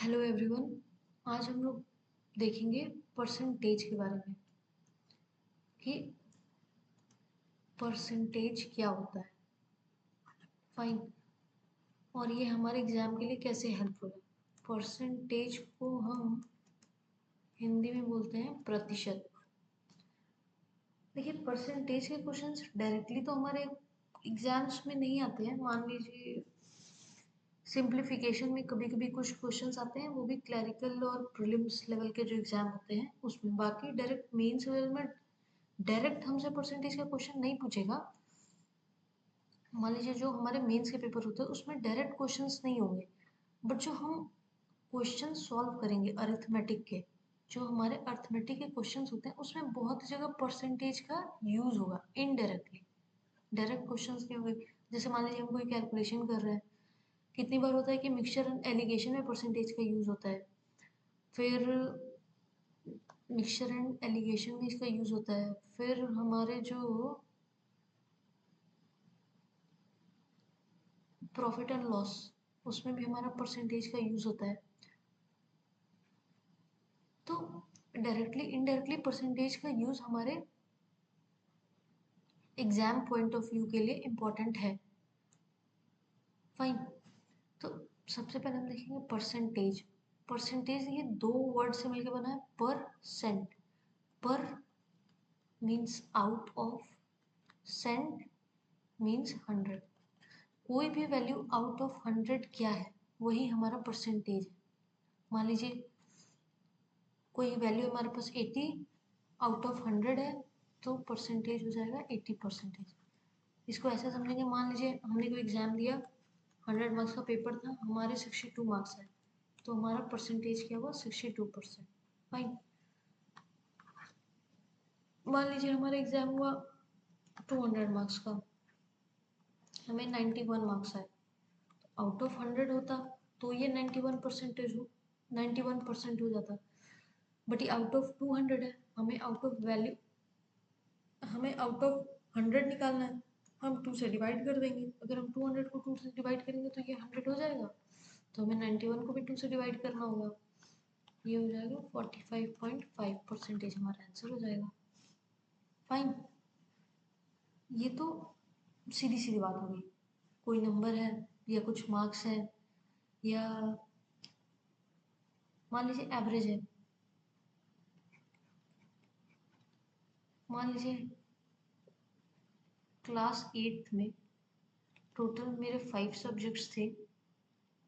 Hello everyone. आज हम लोग देखेंगे परसेंटेज के बारे में कि परसेंटेज क्या होता है। फाइन। और ये हमारे एग्जाम के लिए कैसे हेल्पफुल है। परसेंटेज को हम हिंदी में बोलते हैं प्रतिशत। देखिए, परसेंटेज के क्वेश्चंस डायरेक्टली तो हमारे एग्जाम्स में नहीं आते हैं। मान लीजिए सिंप्लीफिकेशन में कभी कभी कुछ क्वेश्चंस आते हैं, वो भी क्लरिकल और प्रीलिम्स लेवल के जो एग्जाम होते हैं उसमें। बाकी डायरेक्ट मेंस लेवल में डायरेक्ट हमसे परसेंटेज का क्वेश्चन नहीं पूछेगा। मान लीजिए जो हमारे मेंस के पेपर होते हैं उसमें डायरेक्ट क्वेश्चंस नहीं होंगे, बट जो हम क्वेश्चन सॉल्व करेंगे अरिथमेटिक के, जो हमारे अरिथमेटिक के क्वेश्चंस होते हैं उसमें बहुत जगह परसेंटेज का यूज होगा इनडायरेक्टली। डायरेक्ट क्वेश्चंस नहीं होंगे। जैसे मान लीजिए हम कोई कैलकुलेशन कर रहे हैं, कितनी बार होता है कि मिक्सचर एंड एलिगेशन में परसेंटेज का यूज होता है। फिर मिक्सचर एंड एलिगेशन में इसका यूज होता है। फिर हमारे जो प्रॉफिट एंड लॉस, उसमें भी हमारा परसेंटेज का यूज होता है। तो डायरेक्टली इनडायरेक्टली परसेंटेज का यूज हमारे एग्जाम पॉइंट ऑफ व्यू के लिए इम्पोर्टेंट है। फाइन। तो सबसे पहले हम देखेंगे परसेंटेज। परसेंटेज ये दो वर्ड से मिलकर बना है, per cent. Per means out of, cent means 100। कोई भी वैल्यू आउट ऑफ 100 क्या है, वही हमारा परसेंटेज है। मान लीजिए कोई वैल्यू हमारे पास 80 आउट ऑफ 100 है, तो परसेंटेज हो जाएगा 80%। इसको ऐसे समझेंगे, मान लीजिए हमने कोई एग्जाम दिया, 100 मार्क्स का पेपर था, हमारे 62 मार्क्स है, तो हमारा परसेंटेज क्या हुआ, 62%। फाइन। मान लीजिए हमारा एग्जाम हुआ 200 मार्क्स का, हमें 91 मार्क्स आए, आउट ऑफ 100 होता तो ये 91% हो जाता। बट ये आउट ऑफ 200 है, हमें आउट ऑफ 100 निकालना है। हम 2 से डिवाइड कर देंगे। अगर हम 200 को 2 से डिवाइड करेंगे तो ये 100 हो जाएगा, तो हमें 91 को भी 2 से डिवाइड करना होगा। ये हो जाएगा 45.5%, हमारा आंसर हो जाएगा। फाइन। ये तो सीधी सीधी बात होगी। कोई नंबर है या कुछ मार्क्स है, या मान लीजिए एवरेज है। मान लीजिए क्लास 8th में टोटल मेरे 5 सब्जेक्ट्स थे।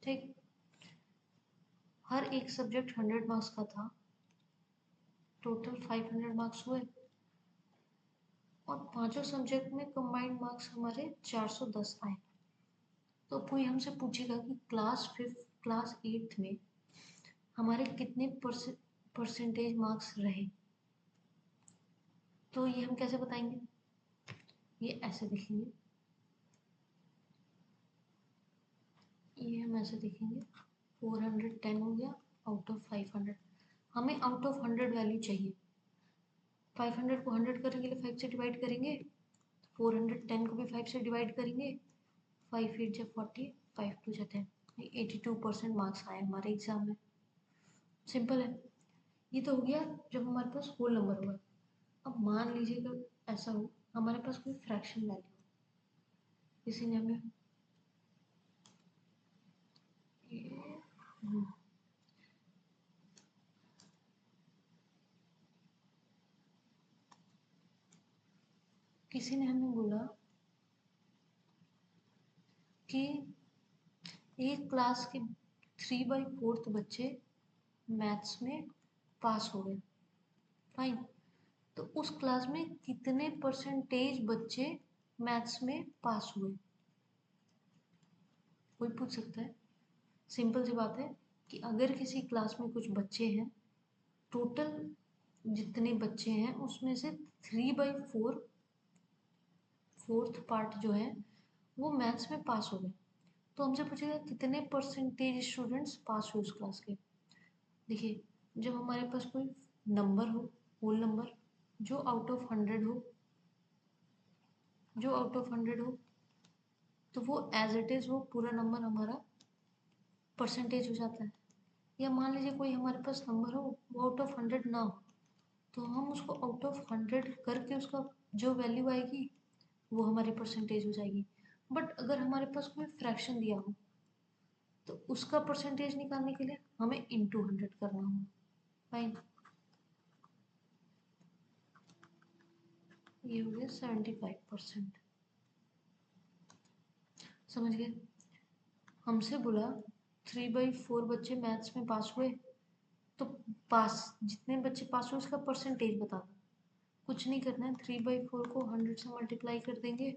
ठीक। हर एक सब्जेक्ट 100 मार्क्स का था, टोटल 500 मार्क्स हुए। और पांचों सब्जेक्ट में कंबाइंड मार्क्स हमारे 410 आए। तो कोई हमसे पूछेगा कि क्लास 8th में हमारे कितने परसेंटेज मार्क्स रहे, तो ये हम कैसे बताएंगे। ये ऐसे देखेंगे, ये हम ऐसे देखेंगे, 410 हो गया आउट ऑफ 500। हमें आउट ऑफ 100 वैल्यू चाहिए। 500 को 100 करने के लिए 5 से डिवाइड करेंगे, 410 को भी 5 से डिवाइड करेंगे। 5 8 जा 40, 5 2 जा 10। 82% मार्क्स आए हमारे एग्जाम में। सिंपल है। ये तो हो गया जब हमारे पास होल नंबर होगा। अब मान लीजिए कि ऐसा हो, हमारे पास कोई फ्रैक्शन वैल्यू, किसी ने हमें हम्म, किसी ने हमें बोला कि एक क्लास के 3/4 बच्चे मैथ्स में पास हो गए। फाइन। तो उस क्लास में कितने परसेंटेज बच्चे मैथ्स में पास हुए, कोई पूछ सकता है। सिंपल सी बात है कि अगर किसी क्लास में कुछ बच्चे हैं, टोटल जितने बच्चे हैं उसमें से 3/4 फोर्थ पार्ट जो है वो मैथ्स में पास हो गए, तो हमसे पूछेगा कितने परसेंटेज स्टूडेंट्स पास हुए उस क्लास के। देखिए, जब हमारे पास कोई नंबर हो, होल नंबर, जो आउट ऑफ 100 हो, जो आउट ऑफ 100 हो, तो वो एज इट इज वो पूरा नंबर हमारा परसेंटेज हो जाता है। या मान लीजिए कोई हमारे पास नंबर हो वो आउट ऑफ 100 ना हो, तो हम उसको आउट ऑफ 100 करके उसका जो वैल्यू आएगी वो हमारी परसेंटेज हो जाएगी। बट अगर हमारे पास कोई फ्रैक्शन दिया हो तो उसका परसेंटेज निकालने के लिए हमें इंटू 100 करना होगा। फाइन, ये हो गया 75%। समझ गए? हमसे बोला 3/4 बच्चे मैथ्स में पास हुए, तो पास जितने बच्चे पास हुए उसका परसेंटेज बता दो। कुछ नहीं करना है, 3/4 को 100 से मल्टीप्लाई कर देंगे,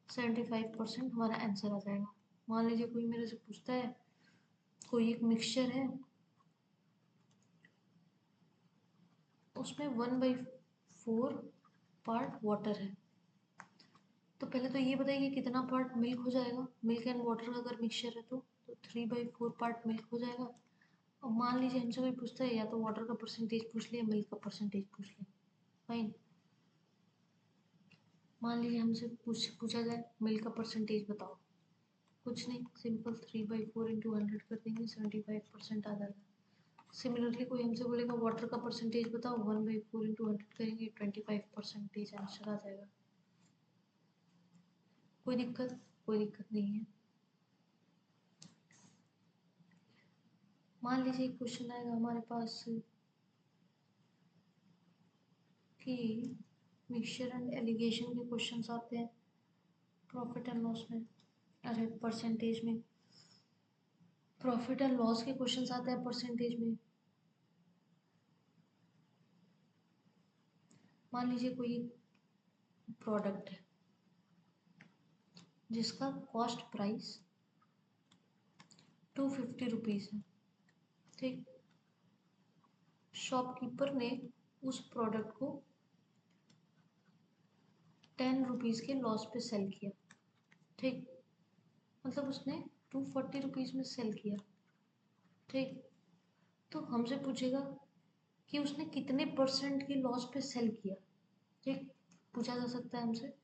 75% हमारा आंसर आ जाएगा। मान लीजिए कोई मेरे से पूछता है कोई एक मिक्सचर है, उसमें 1/4 पार्ट वाटर है, तो पहले तो ये बताइए कितना पार्ट मिल्क हो जाएगा। मिल्क एंड वाटर का अगर मिक्सचर है तो 3/4 पार्ट मिल्क हो जाएगा। अब मान लीजिए हमसे कोई पूछता है या तो वाटर का परसेंटेज पूछ ले, मिल्क का परसेंटेज पूछ ले। फाइन, मान लीजिए हमसे पूछा जाए मिल्क का परसेंटेज बताओ, कुछ नहीं, सिंपल 3/4 इंटू 100 कर देंगे, 75% आ जाएगा। सिमिलरली कोई हमसे बोलेगा वाटर का परसेंटेज बताओ, 1/4 इंटू 100 करेंगे, 25% आंसर आ जाएगा। कोई दिक्कत? कोई दिक्कत नहीं है। मान लीजिए क्वेश्चन आएगा हमारे पास कि मिक्सचर एंड एलिगेशन के क्वेश्चंस आते हैं प्रॉफिट एंड लॉस में, अरे परसेंटेज में, प्रॉफिट एंड लॉस के क्वेश्चंस आते हैं परसेंटेज में। मान लीजिए कोई प्रोडक्ट है जिसका कॉस्ट प्राइस 250 रुपीज़ है, ठीक। शॉपकीपर ने उस प्रोडक्ट को 10 रुपीज़ के लॉस पे सेल किया, ठीक। मतलब उसने 240 रुपीज़ में सेल किया, ठीक। तो हमसे पूछेगा कि उसने कितने परसेंट के लॉस पे सेल किया, ठीक, पूछा जा सकता है हमसे।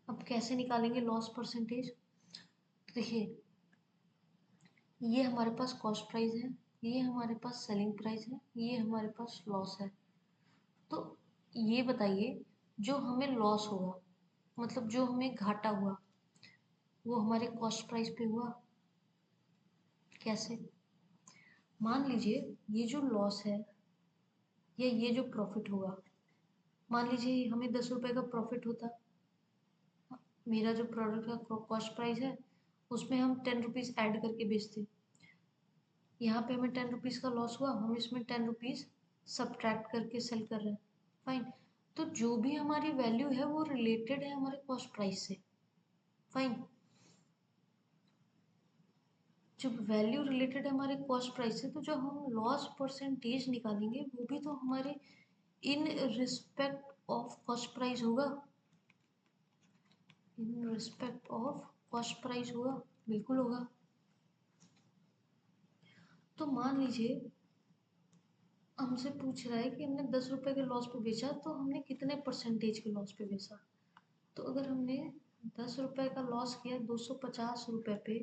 अब कैसे निकालेंगे लॉस परसेंटेज? देखिए, ये हमारे पास कॉस्ट प्राइस है, ये हमारे पास सेलिंग प्राइस है, ये हमारे पास लॉस है। तो ये बताइए जो हमें लॉस होगा, मतलब जो हमें घाटा हुआ, वो हमारे कॉस्ट प्राइस पे हुआ। कैसे? मान लीजिए ये जो लॉस है या ये जो प्रॉफिट होगा, मान लीजिए हमें 10 रुपए का प्रॉफिट होता, मेरा जो प्रोडक्ट का कॉस्ट प्राइस है उसमें हम 10 रुपीज़ ऐड करके बेचते, यहाँ पे हमें 10 रुपीज़ का लॉस हुआ, हम इसमें 10 रुपीज़ सब्ट्रैक्ट करके सेल कर रहे हैं। फाइन, तो जो भी हमारी वैल्यू है वो रिलेटेड है हमारे कॉस्ट प्राइस से। फाइन, जब वैल्यू रिलेटेड है हमारे कॉस्ट प्राइस से, तो जो हम लॉस परसेंटेज निकालेंगे वो भी तो हमारे in respect of cost price होगा, in respect of cost price होगा, बिल्कुल होगा। तो मान लीजिए हमसे पूछ रहा है कि हमने 10 रुपए के लॉस पे बेचा, तो हमने कितने परसेंटेज के लॉस पे बेचा। तो अगर हमने 10 रुपए का लॉस किया 250 रुपए पे,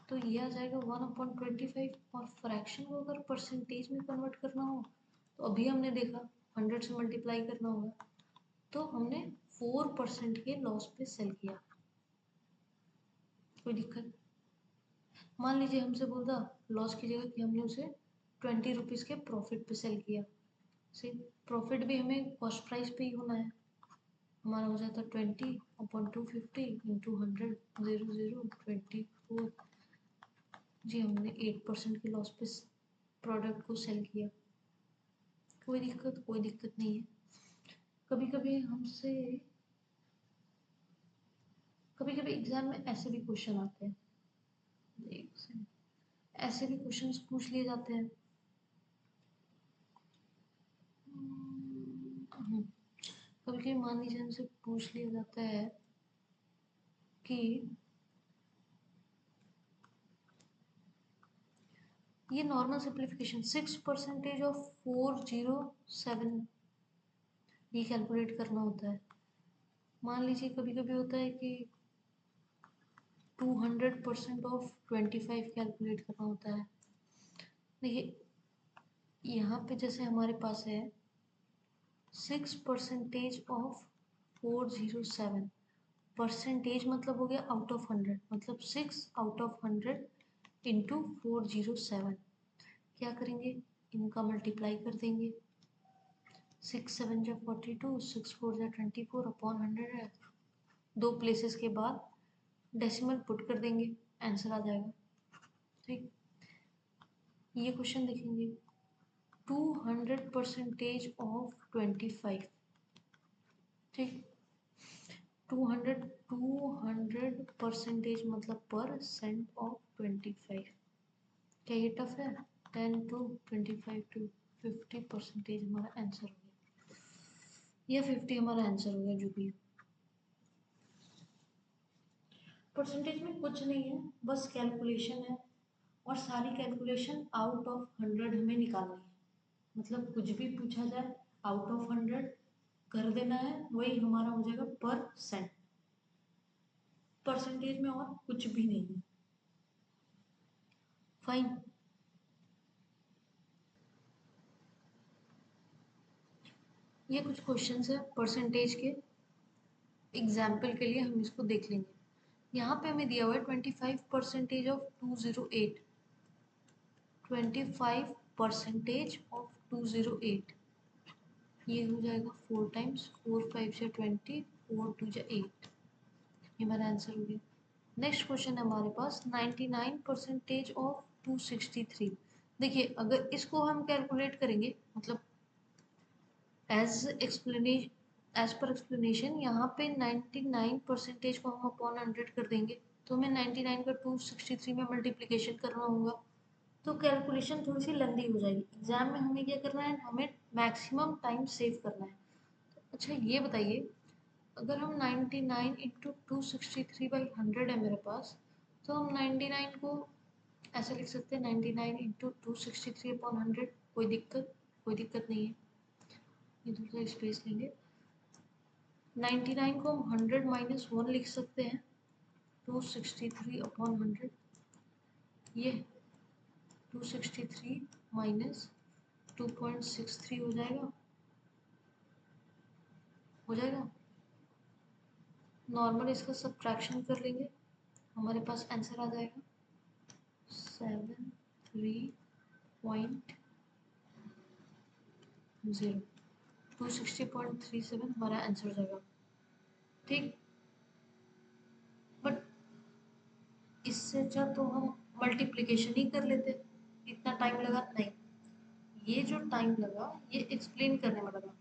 तो ये आ जाएगा 1/25। और फ्रैक्शन को अगर परसेंटेज में कन्वर्ट करना हो तो अभी हमने देखा 100 से मल्टीप्लाई करना होगा, तो हमने 4% के लॉस पे सेल किया। कोई दिक्कत? मान लीजिए हमसे बोलता लॉस की जगह कि हमने उसे 20 रुपीज़ के प्रॉफिट पे सेल किया, से प्रॉफिट भी हमें कॉस्ट प्राइस पे ही होना है, हमारा हो जाता 20/250 इंटू 100, 0.024। जी हमने 8% के लॉस पे प्रोडक्ट को सेल किया। कोई दिक्कत? कोई दिक्कत नहीं है। कभी कभी हमसे, कभी कभी एग्जाम में ऐसे भी क्वेश्चन आते हैं, एक सेकंड, ऐसे भी क्वेश्चंस पूछ लिए जाते हैं। कभी कभी मान लीजिए हमसे पूछ लिया जाता है कि ये नॉर्मल सिंप्लीफिकेशन 6% ऑफ 407 ये कैलकुलेट करना होता है। मान लीजिए कभी कभी होता है कि 200% ऑफ 25 कैलकुलेट करना होता है। देखिए यहाँ पे जैसे हमारे पास है 6% ऑफ 407, परसेंटेज मतलब हो गया आउट ऑफ 100, मतलब 6/100 इंटू 407। क्या करेंगे, इनका मल्टीप्लाई कर देंगे। 6 7 जा 42, 6 4 जा 24 अपॉन 100 है। दो प्लेसेस के बाद डेसिमल पुट कर देंगे, आंसर आ जाएगा। ठीक, ये क्वेश्चन देखेंगे 200% ऑफ 25। ठीक, 200% मतलब परसेंट ऑफ 25। क्या ये टफ है? 10 to 25 to 50% हमारा आंसर हो गया, या 50 हमारा आंसर हो गया, जो भी। परसेंटेज में कुछ नहीं है, बस कैलकुलेशन है, और सारी कैलकुलेशन आउट ऑफ 100 हमें निकालनी है। मतलब कुछ भी पूछा जाए आउट ऑफ 100 कर देना है, वही हमारा हो जाएगा परसेंट। परसेंटेज में और कुछ भी नहीं है। फाइन। ये कुछ क्वेश्चंस है परसेंटेज के, एग्जाम्पल के लिए हम इसको देख लेंगे। यहाँ पे हमें दिया हुआ है 25% ऑफ 208, 25% ऑफ 208, ये हो जाएगा 4 टाइम्स 4 5 जा 20, 4 2 जा 8, ये हमारा आंसर हो गया। नेक्स्ट क्वेश्चन है हमारे पास 99% ऑफ 263। देखिए अगर इसको हम कैलकुलेट करेंगे, मतलब एज पर एक्सप्लेनेशन यहाँ पे 99% को हम अपॉन 100 कर देंगे, तो हमें 99 का 263 में मल्टीप्लिकेशन करना होगा, तो कैलकुलेशन थोड़ी सी लंबी हो जाएगी। एग्जाम में हमें क्या करना है, हमें मैक्सिमम टाइम सेव करना है। अच्छा ये बताइए, अगर हम 99 इंटू 263/100 है मेरे पास, तो हम 99 को ऐसे लिख सकते हैं 99 इंटू 263/100। कोई दिक्कत नहीं है, ये दूसरा स्पेस लेंगे। 99 को हम 100 माइनस 1 लिख सकते हैं, 263/100, ये 263 माइनस 2.63 हो जाएगा, नॉर्मल इसका सब्ट्रैक्शन कर लेंगे, हमारे पास आंसर आ जाएगा 73.0, 260.37 हमारा आंसर हो जाएगा। ठीक, बट इससे अच्छा तो हम मल्टीप्लिकेशन ही कर लेते, इतना टाइम लगा नहीं, ये जो टाइम लगा ये एक्सप्लेन करने में लगा।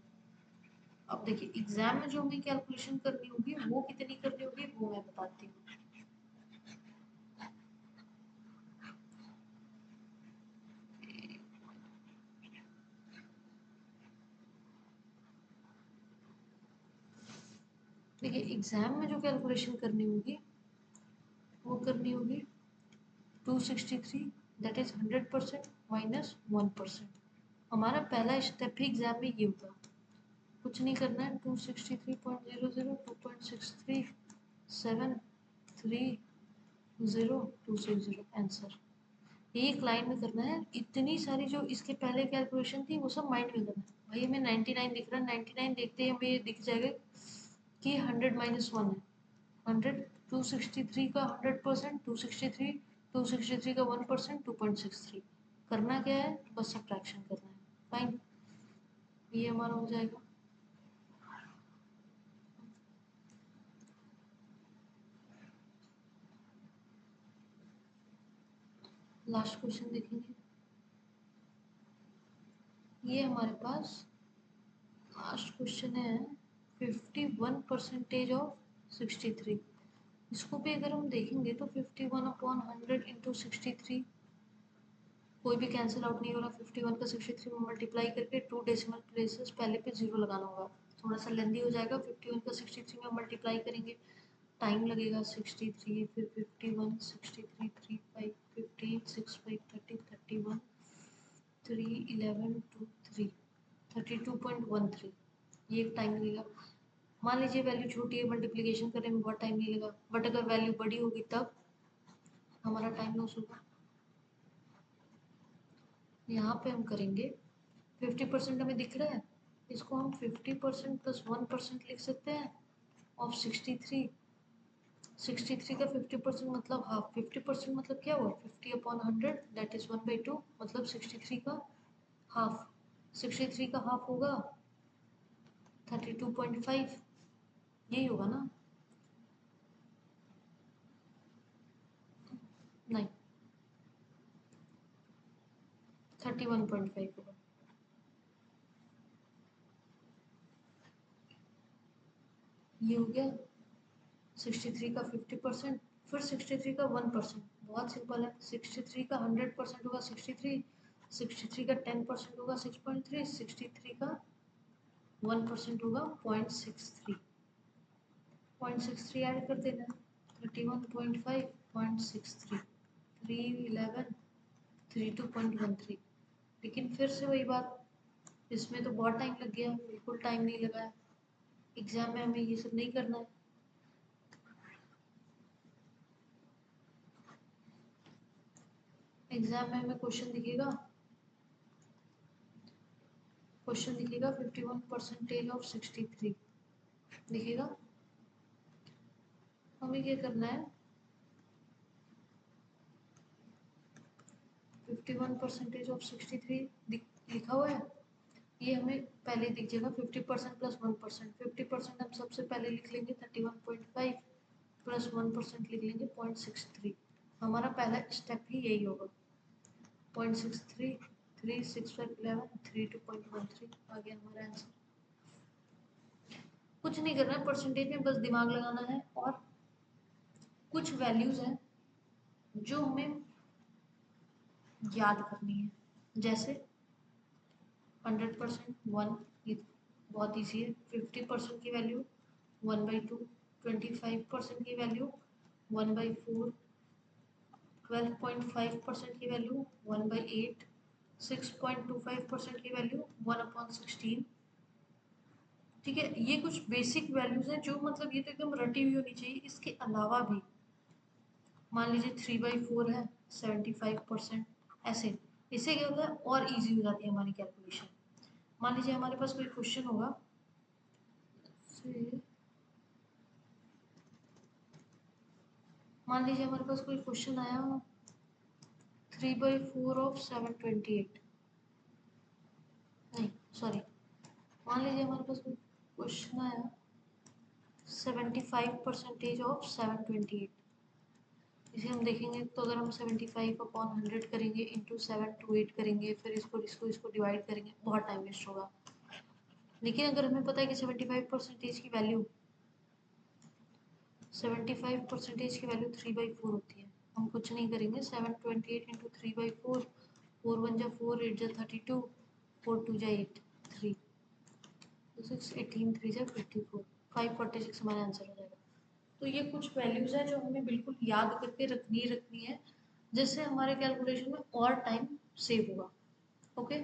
अब देखिए एग्जाम में जो हमें कैलकुलेशन करनी होगी वो कितनी करनी होगी वो मैं बताती हूँ। देखिए एग्जाम में जो कैलकुलेशन करनी होगी वो करनी होगी 263, दैट इज 100% माइनस 1%। हमारा पहला स्टेप ही एग्जाम में ये होगा, कुछ नहीं करना है, 263.00, 2.63 730 260 आंसर, एक लाइन में करना है। इतनी सारी जो इसके पहले कैलकुलेशन थी वो सब माइंड में करना है। भाई हमें 99 दिख रहा है, 99 देखते ही हमें ये दिख जाएगा कि 100 माइनस 1 है, 100 263 का 100%, 263 का 1%, 2.63 करना क्या है, बस सब्ट्रैक्शन करना है। फाइन, ये हमारा हो जाएगा। लास्ट क्वेश्चन देखेंगे, ये हमारे पास लास्ट क्वेश्चन है 51% ऑफ 63। इसको भी अगर हम देखेंगे तो 51/100 इंटू 63, कोई भी कैंसिल आउट नहीं हो रहा। 51 का 63 में मल्टीप्लाई करके 2 डेसिमल प्लेसेस पहले पे 0 लगाना होगा, थोड़ा सा लेंदी हो जाएगा। 51 का 63 में मल्टीप्लाई करेंगे, टाइम लगेगा 63, फिर 51, 63, 3 5 15 6 5 30 31 3 11 2 3 32.13, ये एक टाइम लगेगा। मान लीजिए वैल्यू छोटी है, मल्टीप्लिकेशन करने में बहुत टाइम नहीं लगा, बट अगर वैल्यू बड़ी होगी तब हमारा टाइम लॉस होगा। यहाँ पे हम करेंगे 50% हमें दिख रहा है, इसको हम 50% प्लस 1% लिख सकते हैं ऑफ 63। 63 का 50% मतलब हाफ, 50% मतलब क्या हुआ 50/100 दैट इज 1/2, मतलब 63 का हाफ। 63 का हाफ होगा 32.5, यही होगा ना? नहीं, 31.5 होगा। ये हो गया 63 का 50%, फिर 63 का 1%। बहुत सिंपल है, 63 का 100% होगा 63, 63 का 10% होगा 6.3, 63 का 1% होगा 0.63। 0.63 ऐड कर देना, 31.5 0.63 311 32.13। लेकिन फिर से वही बात, इसमें तो बहुत टाइम लग गया, बिल्कुल टाइम नहीं लगा है। एग्जाम में हमें ये सब नहीं करना है। एग्जाम में हमें क्वेश्चन दिखेगा 51% ऑफ 63 दिखेगा। हमें क्या करना है, 51% ऑफ 63 लिखा हुआ है, ये हमें पहले दिख जाएगा 50% प्लस 1%। 50% हम सबसे पहले लिख लेंगे 31.5 प्लस 1% लिख लेंगे 0.63। हमारा पहला स्टेप ही यही होगा, 0.63 3 6 5 11 32.13 आ गया हमारा आंसर। कुछ नहीं करना है परसेंटेज में, बस दिमाग लगाना है और कुछ वैल्यूज हैं जो हमें याद करनी है। जैसे 100% 1, ये बहुत ईजी है। 50% की वैल्यू 1/2, 25% की वैल्यू 1/4, 12.5% की वैल्यू 1/8, 6.25% की वैल्यू 1/16। ठीक है, ये कुछ बेसिक वैल्यूज हैं जो मतलब ये तो एकदम रटी हुई होनी चाहिए। इसके अलावा भी मान लीजिए 3/4 है 75%, ऐसे इससे क्या होता है और इजी हो जाती है हमारी कैलकुलेशन। मान लीजिए हमारे पास कोई क्वेश्चन होगा, मान लीजिए हमारे पास कोई क्वेश्चन आया 3/4 ऑफ 728, नहीं सॉरी, मान लीजिए हमारे पास कोई क्वेश्चन आया 75% ऑफ 728। इसे हम देखेंगे तो अगर हम 75/100 करेंगे इंटू 728 करेंगे, फिर इसको डिवाइड करेंगे, बहुत टाइम वेस्ट होगा। लेकिन अगर हमें पता है कि 75% की वैल्यू 75% की वैल्यू 3/4 होती है, हम कुछ नहीं करेंगे, 728 इंटू 3/4, 4 1 जा 4, 8 जा 32, 4 2 जा 8, 3 6 18 3 जा 54, 546 हमारा आंसर हो जाएगा। तो ये कुछ वैल्यूज है जो हमें बिल्कुल याद करके रखनी है, जिससे हमारे कैलकुलेशन में और टाइम सेव होगा। ओके।